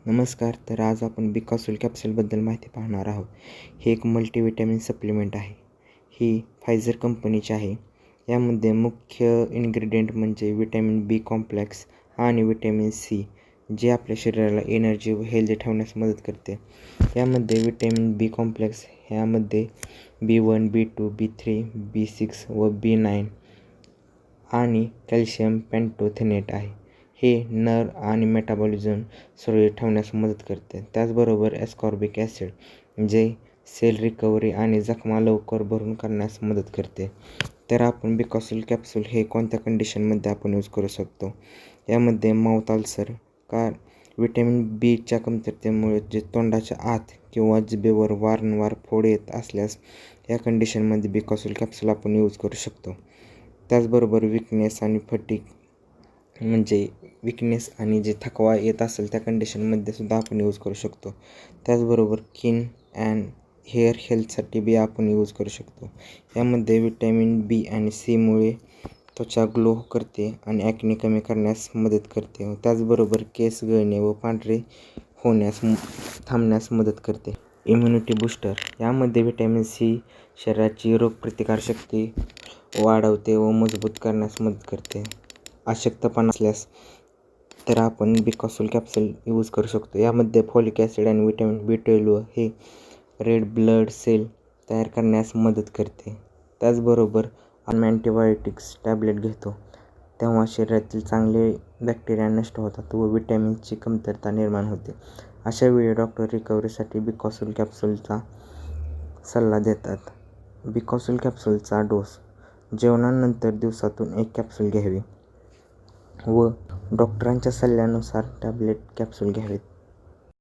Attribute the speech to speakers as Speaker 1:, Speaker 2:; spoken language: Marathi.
Speaker 1: नमस्कार. तर आज आपण बिकॉसूल कॅप्सूलबद्दल माहिती पाहणार आहोत. हे एक मल्टीव्हिटॅमिन सप्लिमेंट आहे. ही फायझर कंपनीची आहे. यामध्ये मुख्य इन्ग्रेडियंट म्हणजे विटॅमिन बी कॉम्प्लेक्स आणि विटॅमिन सी, जे आपल्या शरीराला एनर्जी व हेल्दी ठेवण्यास मदत करते. यामध्ये विटॅमिन बी कॉम्प्लेक्स ह्यामध्ये B1, B2, B3, B6 व B9 आणि कॅल्शियम पॅन्टोथेनेट आहे. हे नर आणि मेटाबॉलिझम सुरळीत ठेवण्यास मदत करते. त्याचबरोबर ॲस्कॉर्बिक ॲसिड जे सेल रिकव्हरी आणि जखमा लवकर भरून करण्यास मदत करते. तर आपण बिकॉसूल कॅप्सूल हे कोणत्या कंडिशनमध्ये आपण यूज करू शकतो? यामध्ये माउथ अल्सर विटॅमिन बीच्या कमतरतेमुळे जे तोंडाच्या आत किंवा जिभेवर वारंवार फोड येत असल्यास या कंडिशनमध्ये बिकॉसूल कॅप्सूल आपण यूज करू शकतो. त्याचबरोबर विकनेस आणि फटीग म्हणजे विकनेस आणि जे थकवा येत असेल त्या कंडिशनमध्ये सुद्धा आपण यूज करू शकतो. त्याचबरोबर स्किन अँड हेअर हेल्थसाठी बी आपण यूज करू शकतो. यामध्ये विटॅमिन बी आणि सीमुळे त्वचा ग्लो करते आणि ॲक्ने कमी करण्यास मदत करते. त्याचबरोबर केस गळणे व पांढरे होण्यास थांबण्यास मदत करते. इम्युनिटी बूस्टर यामध्ये विटॅमिन सी शरीराची रोगप्रतिकारशक्ती वाढवते व मजबूत करण्यास मदत करते. अशक्तपणा असल्यास तर आपण बिकॉसूल कॅप्सूल यूज करू शकतो. यामध्ये फॉलिक ॲसिड आणि विटॅमिन B12 हे रेड ब्लड सेल तयार करण्यास मदत करते. त्याचबरोबर आम्ही अँटीबायोटिक्स टॅबलेट घेतो तेव्हा शरीरातील चांगले बॅक्टेरिया नष्ट होतात व विटॅमिनची कमतरता निर्माण होते. अशा वेळी डॉक्टर रिकव्हरीसाठी बिकॉसूल कॅप्सूलचा सल्ला देतात. बिकॉसूल कॅप्सूलचा डोस जेवणानंतर दिवसातून 1 कॅप्सूल घ्यावी व डॉक्टरांच्या सल्ल्यानुसार टॅबलेट कॅप्सूल घ्यावेत.